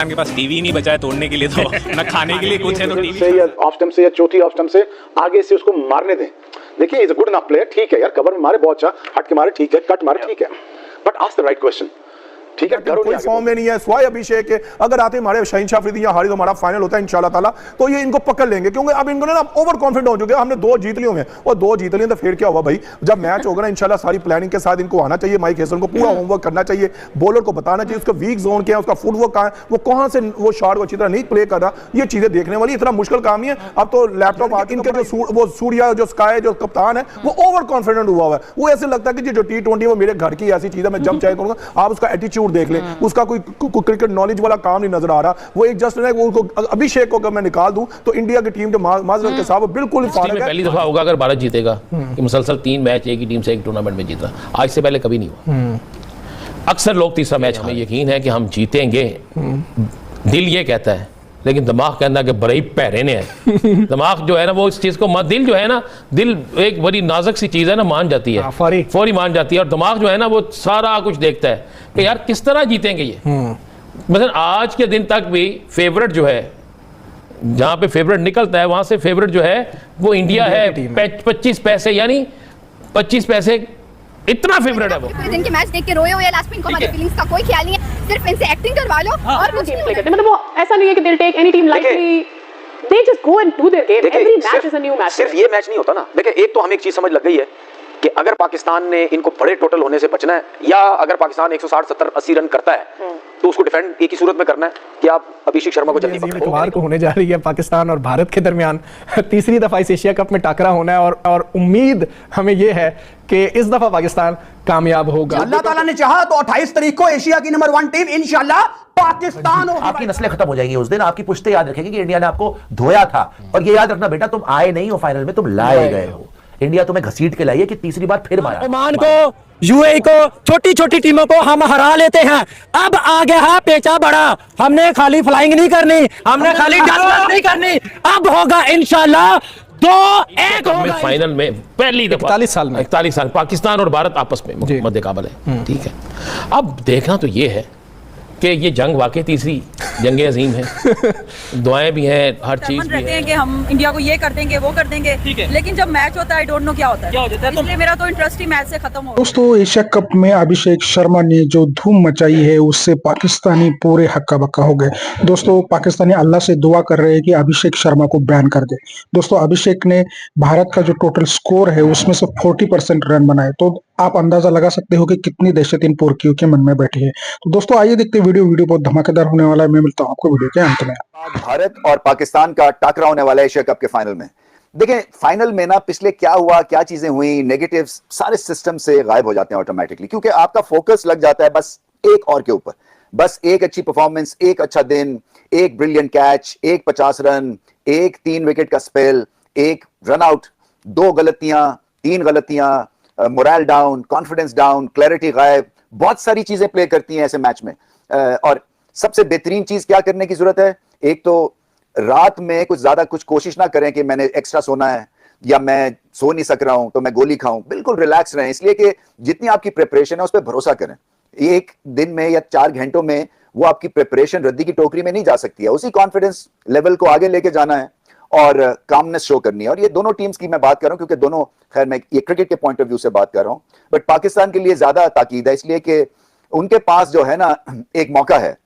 के पास टीवी नहीं बचा है तोड़ने के लिए, तो ना खाने के लिए कुछ है तो टीवी से या ऑफ स्टंप से या चौथी ऑफ स्टंप से आगे से उसको मारने दें। देखिए is a good enough player, ठीक है यार, कवर में मारे बहुत अच्छा, हट के मारे ठीक है, कट मारे ठीक है, but ask the right question. ठीक है, कोई फॉर्म में नहीं है। स्वाय अभिषेक के अगर आते हमारे शहीनशाह अफरीदी या हारी तो हमारा फाइनल होता है इंशाल्लाह ताला, तो ये इनको पकड़ लेंगे, क्योंकि अब इनको ना ओवर कॉन्फिडेंट हो चुके हैं। हमने 2 जीत लिए होंगे और 2 जीत लिए तो फिर क्या हुआ भाई, जब मैच होगा ना इंशाल्लाह सारी प्लानिंग के साथ इनको आना चाहिए। माइक हेसन को पूरा होमवर्क करना चाहिए, बॉलर को बताना चाहिए उसका वीक जोन क्या है, उसका फुटवर्क कहां है, वो कहां से वो शॉट को अच्छी तरह नहीं प्ले कर रहा। ये चीजें देखने वाली, इतना मुश्किल काम नहीं है। अब तो लैपटॉप आके इनके जो वो सूर्या जो स्काई जो कप्तान है वो ओवर कॉन्फिडेंट हुआ है। वो ऐसे लगता है कि जो T20 वो मेरे घर की ऐसी चीज है, मैं जब चाहे करूंगा। आप उसका एटीट्यूड देख लें, उसका कोई क्रिकेट नॉलेज वाला काम नहीं नजर आ रहा। वो एक जस्ट वो अभिषेक को अगर मैं निकाल दूं तो इंडिया की टीम जो माजरत के साथ बिल्कुल फारग है। पहली दफा होगा अगर भारत जीतेगा कि मुसलसल 3 मैच एक ही टीम से एक टूर्नामेंट में जीता, आज से पहले कभी नहीं हुआ। अक्सर लोग तीसरा मैच हमें यकीन है कि हम जीतेंगे, दिल ये कहता है, लेकिन दिमाग कहता है कि बड़े ही पैरे ने है। दिमाग जो है ना वो इस चीज को दिल जो है ना, दिल एक बड़ी नाजुक सी चीज है ना, मान जाती है, फौरी मान जाती है। और दिमाग जो है ना वो सारा कुछ देखता है कि यार किस तरह जीतेंगे ये। मतलब आज के दिन तक भी फेवरेट जो है, जहां पे फेवरेट निकलता है वहां से फेवरेट जो है वो इंडिया है। 25 पैसे, यानी 25 पैसे इतना फेवरेट है वो। दिन के मैच देख के रोए हो या लास्ट में इनको हमारी फीलिंग्स का कोई ख्याल नहीं है, सिर्फ इनसे एक्टिंग करवा लो और कुछ नहीं करते। मतलब वो ऐसा नहीं है कि they'll take any team lightly, they just go and do their game. Every match is a new match. सिर्फ ये मैच नहीं होता ना। देखिए एक तो हमें एक चीज समझ लग गई है कि अगर पाकिस्तान ने इनको बड़े टोटल होने से बचना है, या अगर पाकिस्तान 160, 70, 80 रन करता है तो उसको डिफेंड एक ही सूरत में करना है कि आप अभिषेक शर्मा को जल्दी पकड़ो। इतवार को होने जा रही है पाकिस्तान और भारत के दरमियान तीसरी दफा इस एशिया कप में टाकरा होना है, और उम्मीद हमें यह है कि इस दफा पाकिस्तान कामयाब होगा। अल्लाह ताला ने चाहा तो 28 तारीख को एशिया की नंबर 1 टीम इंशाल्लाह पाकिस्तान होगी। आपकी नस्लें खत्म हो जाएंगी उस दिन, आपकी पुश्ते याद रखेंगी कि इंडिया ने आपको धोया था। और ये याद रखना बेटा, तुम आए नहीं हो फाइनल में, तुम लाए गए हो। इंडिया तुम्हें घसीट के लाई है कि तीसरी बार फिर मारा। ओमान को, यूएई को, छोटी छोटी टीमों को हम हरा लेते हैं। अब आगे है पेचा बड़ा, हमने खाली फ्लाइंग नहीं करनी, हमने खाली डस्ट नहीं करनी। अब होगा इंशाल्लाह 2-1 होगा फाइनल में पहली दफा 41 साल पाकिस्तान और भारत आपस में मुकाबला है। ठीक है, अब देखना तो ये है कि ये जंग वाकई तीसरी जंग अजीम है। दुआएं भी हैं, हर चीज भी है कि हम इंडिया को ये कर देंगे वो कर देंगे, लेकिन जब मैच होता है आई डोंट नो क्या होता है, इसलिए मेरा तो इंटरेस्ट ही मैच से खत्म हो। दोस्तों एशिया कप में अभिषेक शर्मा ने जो धूम मचाई है उससे पाकिस्तानी पूरे हक्का बक्का हो गए। दोस्तों पाकिस्तानी अल्लाह से दुआ कर रहे हैं कि अभिषेक शर्मा को बैन कर दे। दोस्तों अभिषेक ने भारत का जो टोटल स्कोर है उसमें से 40% रन बनाए, तो आप अंदाजा लगा सकते हो कि कितनी दहशत इन पोरकियों के मन में बैठी है। तो दोस्तों आइए देखते हैं वीडियो बहुत धमाकेदार होने वाला है। मैं मिलता हूं आपको वीडियो के अंत में। भारत और पाकिस्तान का टकराव होने वाला है एशिया कप के फाइनल में। देखें फाइनल में ना पिछले क्या हुआ, क्या चीजें हुई, नेगेटिव्स सारे सिस्टम से गायब हो जाते हैं ऑटोमेटिकली, क्योंकि आपका फोकस लग जाता है बस एक और के ऊपर। बस एक अच्छी परफॉर्मेंस, एक अच्छा दिन, एक ब्रिलियंट कैच, एक 50 रन, एक 3 विकेट का स्पेल, एक रन आउट, 2 गलतियां, 3 गलतियां, moral down, confidence down, clarity गायब। बहुत सारी चीजें प्ले करती हैं ऐसे मैच में। और सबसे बेहतरीन चीज क्या करने की जरूरत है, एक तो रात में कुछ ज्यादा कुछ कोशिश ना करें कि मैंने एक्स्ट्रा सोना है या मैं सो नहीं सक रहा हूं तो मैं गोली खाऊं। बिल्कुल रिलैक्स रहें, इसलिए कि जितनी आपकी प्रिपरेशन है उस पर भरोसा करें। एक दिन में या 4 घंटों में वो आपकी प्रिपरेशन रद्दी की टोकरी में नहीं जा सकती है। उसी कॉन्फिडेंस लेवल को आगे लेके जाना है और कामनेस शो करनी है। और ये दोनों टीम्स की मैं बात कर रहा हूं, क्योंकि दोनों, खैर मैं ये क्रिकेट के पॉइंट ऑफ व्यू से बात कर रहा हूं, बट पाकिस्तान के लिए ज्यादा ताकीद है, इसलिए कि उनके पास जो है ना एक मौका है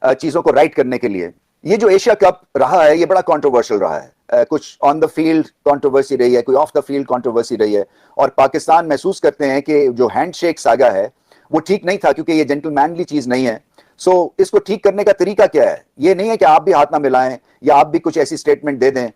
चीजों को राइट करने के लिए। ये जो एशिया कप रहा है ये बड़ा कंट्रोवर्शियल रहा है। कुछ ऑन द फील्ड कंट्रोवर्सी रही है, कोई ऑफ द फील्ड कंट्रोवर्सी रही है, और पाकिस्तान महसूस करते हैं कि जो हैंडशेक सागा है वो ठीक नहीं था, क्योंकि ये जेंटलमैनली चीज नहीं है। सो इसको ठीक करने का तरीका क्या है? ये नहीं है कि आप भी हाथ ना मिलाएं या आप भी कुछ ऐसी स्टेटमेंट दे दें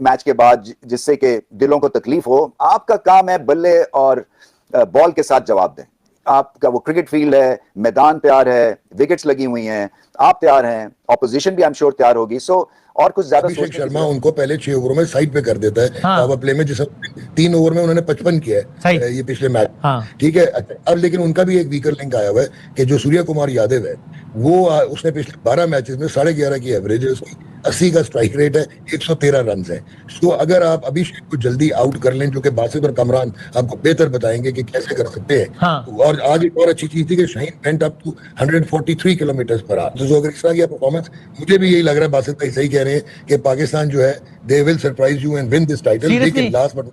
मैच के बाद जिससे कि दिलों को तकलीफ हो। आपका काम है बल्ले और बॉल के साथ जवाब दें। आपका वो क्रिकेट फील्ड है, मैदान तैयार है, विकेट्स लगी हुई हैं, आप तैयार हैं, ऑपोजिशन भी आई एम श्योर तैयार होगी। सो और कुछ ज्यादा अभिषेक शर्मा उनको पहले 6 ओवरों में साइड पे कर देता है। पावर प्ले में जैसे 3 ओवर में उन्होंने 55 किया है ये पिछले मैच। ठीक है, अब लेकिन उनका भी एक वीकर लिंक आया हुआ है कि जो सूर्य कुमार यादव है वो उसने पिछले 12 मैचेस में 11.5 की एवरेज है उसकी, 80 का स्ट्राइक रेट है, 113 रन है। तो अगर आप अभिषेक को जल्दी आउट कर लें, जो कि बासित और कमरान आपको बेहतर बताएंगे कि कैसे कर सकते हैं। हाँ। और आज एक और अच्छी चीज थी कि Shaheen went up to 143 kilometre per hour. तो अगर इस तरह की परफॉर्मेंस, मुझे भी यही लग रहा है, बासित भाई सही कह रहे हैं कि पाकिस्तान जो है they will surprise you and win this title. लेकिन last but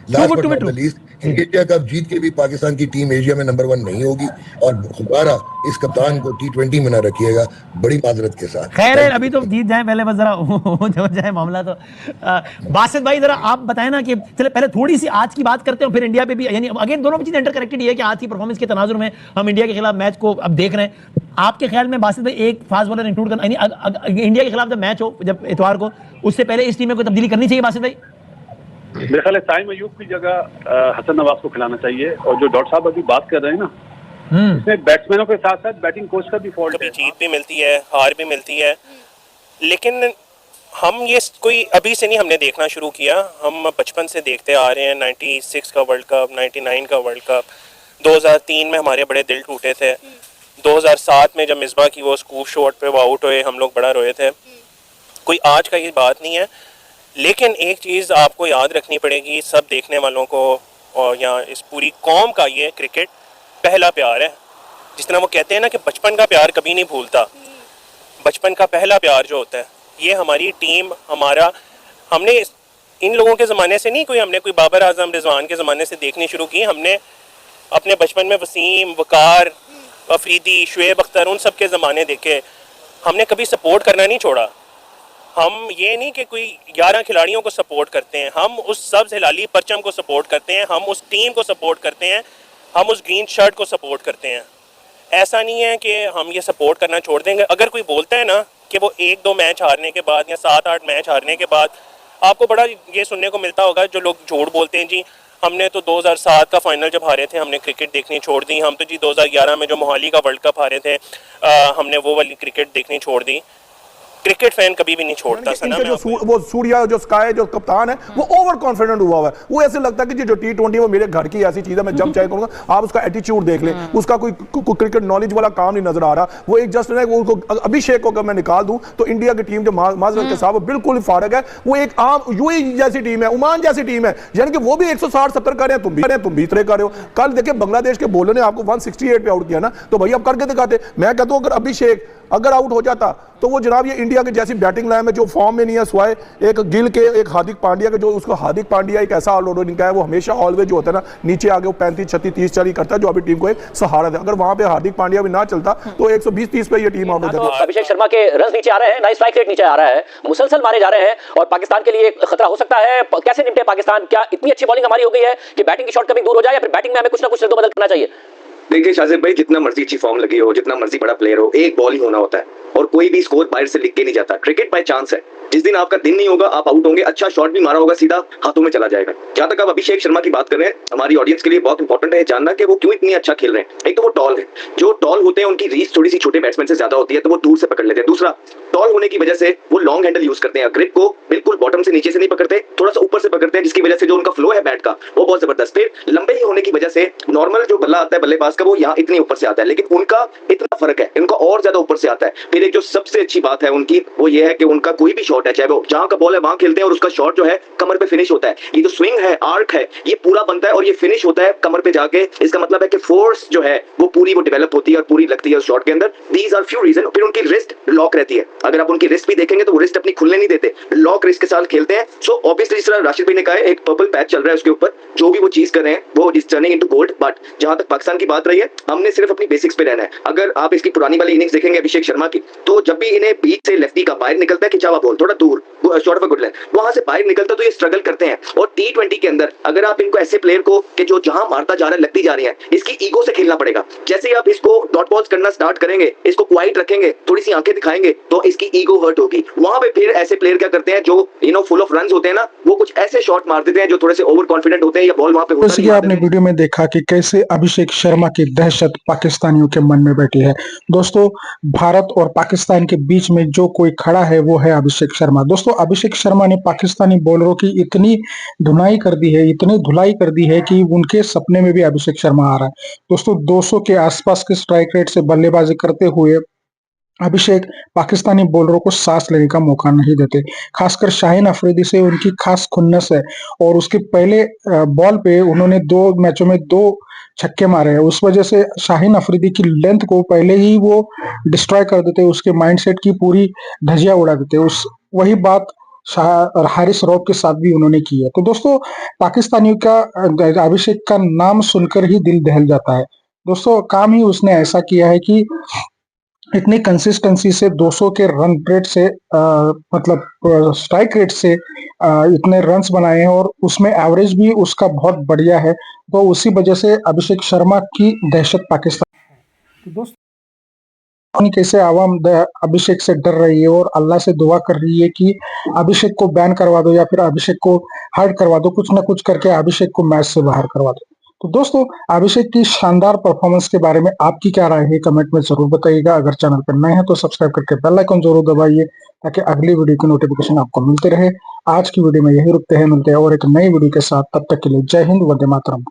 not the least, Asia cup जीत के भी पाकिस्तान की टीम एशिया में नंबर 1 नहीं होगी। और दोबारा इस कप्तान को T20 में ना रखिएगा, बड़ी माजरत के साथ। खैर है, अभी तो जीत जाए पहले, बस जरा हो जाए मामला। तो बासित भाई जरा आप बताएं ना कि चले पहले थोड़ी सी आज की बात करते हैं, फिर इंडिया पे भी, यानी अगेन दोनों चीजें इंटरकनेक्टेड है कि आज की परफॉर्मेंस के तनाजुर में हम इंडिया के खिलाफ मैच को अब देख रहे हैं। आपके ख्याल में बासित भाई एक फास्ट बॉलर इंक्लूड करना, यानी इंडिया के खिलाफ जब मैच हो, जब इतवार को, उससे पहले इस टीम में कोई तब्दीली करनी चाहिए बासित भाई? मेरे ख्याल है ताइम अयूब की जगह हसन नवाज को खिलाना चाहिए। और जो डॉक्टर साहब अभी बात कर रहे हैं ना, इसमें बैट्समैनों के साथ साथ बैटिंग कोच का भी फॉल्ट है। जीत भी मिलती है, हार भी मिलती है, लेकिन हम ये कोई अभी से नहीं हमने देखना शुरू किया। हम बचपन से देखते आ रहे हैं। 96 का वर्ल्ड कप, 99 का वर्ल्ड कप, 2003 में हमारे बड़े दिल टूटे थे। 2007 में जब मिसबा की वो स्कूप शॉट पे वो आउट हुए, हम लोग बड़ा रोए थे। कोई आज का ये बात नहीं है, लेकिन एक चीज़ आपको याद रखनी पड़ेगी सब देखने वालों को, और यहाँ इस पूरी कौम का, ये क्रिकेट पहला प्यार है। जिस तरह वो कहते हैं ना कि बचपन का प्यार कभी नहीं भूलता, बचपन का पहला प्यार जो होता है, ये हमारी टीम, हमारा, हमने इन लोगों के ज़माने से नहीं, हमने कोई बाबर आजम, रिजवान के ज़माने से देखनी शुरू की। हमने अपने बचपन में वसीम, वकार, अफरीदी, शुएब अख्तर, उन सब के ज़माने देखे। हमने कभी सपोर्ट करना नहीं छोड़ा। हम ये नहीं कि कोई 11 खिलाड़ियों को सपोर्ट करते हैं, हम उस सब्ज़ हिलाली परचम को सपोर्ट करते हैं, हम उस टीम को सपोर्ट करते हैं, हम उस ग्रीन शर्ट को सपोर्ट करते हैं। ऐसा नहीं है कि हम ये सपोर्ट करना छोड़ देंगे। अगर कोई बोलता है ना कि वो 1-2 मैच हारने के बाद या 7-8 मैच हारने के बाद, आपको बड़ा ये सुनने को मिलता होगा जो लोग झूठ बोलते हैं, जी हमने तो 2007 का फाइनल जब हारे थे हमने क्रिकेट देखनी छोड़ दी, हम तो जी 2011 में जो मोहाली का वर्ल्ड कप हारे थे हमने वो वाली क्रिकेट देखनी छोड़ दी। क्रिकेट फैन कभी भी नहीं छोड़ता। वो सूर्या जो स्काई जो कप्तान है वो ओवर कॉन्फिडेंट हुआ है। वो ऐसे लगता है कि जो T20 वो मेरे घर की ऐसी चीज है, मैं जब चाहे करूंगा। आप उसका एटीट्यूड देख लें, उसका कोई क्रिकेट नॉलेज वाला काम नहीं नजर आ रहा। वो एक जस्ट उसको अभिषेक को अगर मैं निकाल दूं तो इंडिया की टीम जो माजरत के साथ वो बिल्कुल फारग है। वो एक आम यूएई जैसी टीम है, ओमान जैसी टीम है, यानी कि वो भी 160-70 कर रहे हैं, तुम भी इतने कर रहे हो। कल देखिए बांग्लादेश के बॉलर ने आपको 168 पे आउट किया ना, तो भाई अब करके दिखाते। मैं कहता हूं अगर अभिषेक अगर आउट हो जाता तो वो जनाब ये इंडिया की जैसी बैटिंग लाइन में जो फॉर्म में नहीं है, स्वाय एक गिल के, एक हार्दिक पांड्या के, जो उसको हार्दिक पांड्या एक ऐसा ऑलराउंडर का है, वो हमेशा ऑलवेज जो होता है ना नीचे आगे वो 35, 36, 30, 40 करता है, जो अभी टीम को एक सहारा दे। अगर वहां पे हार्दिक पांड्या भी ना चलता तो 120-30 पे ये टीम आउट हो जाती। अभिषेक शर्मा के रन नीचे आ रहे हैं, स्ट्राइक रेट नीचे आ रहा है, मुसलसल मारे जा रहे हैं और पाकिस्तान के लिए खतरा हो सकता है। कैसे निपटे पाकिस्तान? क्या इतनी अच्छी बॉलिंग हमारी हो गई है कि बैटिंग की शॉर्टकमिंग दूर हो जाए, या फिर बैटिंग में हमें कुछ ना कुछ रद्दो बदल करना चाहिए? देखिए शाजिब भाई, जितना मर्जी अच्छी फॉर्म लगी हो, जितना मर्जी बड़ा प्लेयर हो, एक बॉल ही होना होता है और कोई भी स्कोर बाहर से लिख के नहीं जाता। क्रिकेट बाय चांस है। जिस दिन आपका दिन नहीं होगा आप आउट होंगे, अच्छा शॉट भी मारा होगा सीधा हाथों में चला जाएगा। जहां तक आप अभिषेक शर्मा की बात कर रहे हैं, हमारी ऑडियंस के लिए बहुत इंपॉर्टेंट है जानना कि वो क्यों इतनी अच्छा खेल रहे हैं। एक तो वो टॉल है, जो टॉल होते हैं उनकी रीच थोड़ी सी छोटे बैट्समैन से ज्यादा होती है, तो वो दूर से पकड़ लेते हैं। दूसरा, टॉल होने की वजह से वो लॉन्ग हैंडल यूज करते हैं, ग्रिप को बिल्कुल बॉटम से नीचे से नहीं पकड़ते, थोड़ा सा ऊपर से पकड़ते हैं, जिसकी वजह से जो उनका फ्लो है बैट का वो बहुत जबरदस्त। फिर लंबे ही होने की वजह से नॉर्मल जो बल्ला आता है बल्लेबाज का वो यहाँ इतनी ऊपर से आता है, लेकिन उनका इतना फर्क है, इनका और ज्यादा ऊपर से आता है। फिर एक जो सबसे अच्छी बात है उनकी वो ये है कि उनका कोई भी शॉट है, चाहे वो जहां का बॉल है वहां खेलते हैं और उसका शॉट जो है कमर पे फिनिश होता है। ये जो स्विंग है, आर्क है, ये पूरा बनता है और ये फिनिश होता है कमर पे जाके। इसका मतलब है कि फोर्स जो है वो पूरी वो डेवलप होती है और पूरी लगती है उस शॉट के अंदर। These are few reason. फिर उनकी रिस्ट लॉक रहती है, अगर आप उनकी रिस्ट भी देखेंगे तो वो रिस्ट अपनी खुलने नहीं देते, लॉक रिस्ट के साथ खेलते हैं। सो ऑब्वियसली जिस तरह राशिद भाई ने कहा है, एक पर्पल पैच चल रहा है उसके ऊपर, जो भी वो चीज कर रहे हैं वो is turning into gold. But जहां तक पाकिस्तान की बात रही है, हमने सिर्फ अपनी बेसिक्स पे रहना है। अगर आप इसकी पुरानी वाली इनिंग्स देखेंगे अभिषेक शर्मा की, तो जब भी इन्हें बीच से लेफ्टी का बाहर निकलता है, खिंचावा बॉल थोड़ा दूर, शॉर्ट ऑफ गुड लेंथ, वहां से बाहर निकलता तो ये स्ट्रगल करते हैं। और T20 के अंदर अगर आप इनको ऐसे प्लेयर को कि जो जहां मारता जा रहा है लगती जा रही है, इसकी ईगो से खेलना पड़ेगा। जैसे ही आप इसको डॉट बॉल्स करना स्टार्ट करेंगे, इसको क्वाइट रखेंगे, थोड़ी सी आंखें दिखाएंगे, तो इसकी ईगो हर्ट होगी। वहां पे फिर ऐसे प्लेयर क्या करते हैं जो फुल ऑफ रन्स होते हैं ना, वो कुछ ऐसे शॉट मार देते हैं जो थोड़े से ओवर कॉन्फिडेंट होते हैं, या बॉल वहां पे जैसे कि आपने वीडियो में देखा कि कैसे अभिषेक शर्मा की दहशत पाकिस्तानियों के मन में बैठी है। दोस्तों, भारत और पाकिस्तान के बीच में जो कोई खड़ा है वो है अभिषेक शर्मा। दोस्तों, अभिषेक शर्मा ने पाकिस्तानी बॉलरों की इतनी धुनाई कर दी है, इतनी धुलाई कर दी है कि उनके सपने में भी अभिषेक शर्मा आ रहा है। दोस्तों, 200 के आसपास के स्ट्राइक रेट से बल्लेबाजी करते हुए अभिषेक पाकिस्तानी बॉलरों को सांस लेने का मौका नहीं देते। खासकर शाहीन अफरीदी से उनकी खास खुन्नस है और उसके पहले बॉल पे उन्होंने 2 मैचों में 2 छक्के मारे हैं। उस वजह से शाहीन अफरीदी की लेंथ को पहले ही वो डिस्ट्रॉय कर देते, उसके माइंडसेट की पूरी धज्जियां उड़ा देते। वही बात और हारिस रऊफ के साथ भी उन्होंने की है। तो दोस्तों, पाकिस्तानियों का अभिषेक का नाम सुनकर ही दिल दहल जाता है। दोस्तों, काम ही उसने ऐसा किया है कि इतनी कंसिस्टेंसी से 200 के रन रेट से मतलब स्ट्राइक रेट से इतने रन्स बनाए हैं और उसमें एवरेज भी उसका बहुत बढ़िया है। तो उसी वजह से अभिषेक शर्मा की दहशत पाकिस्तान। तो दोस्तों, कैसे आवाम अभिषेक से डर रही है और अल्लाह से दुआ कर रही है कि अभिषेक को बैन करवा दो या फिर अभिषेक को हर्ट करवा दो, कुछ ना कुछ करके अभिषेक को मैच से बाहर करवा दो। तो दोस्तों, अभिषेक की शानदार परफॉर्मेंस के बारे में आपकी क्या राय है कमेंट में जरूर बताइएगा। अगर चैनल पर नए हैं तो सब्सक्राइब करके बेल आइकन जरूर दबाइए ताकि अगली वीडियो की नोटिफिकेशन आपको मिलते रहे। आज की वीडियो में यही रुकते हैं, मिलते हैं और एक नई वीडियो के साथ। तब तक के लिए जय हिंद, वंदे मातरम।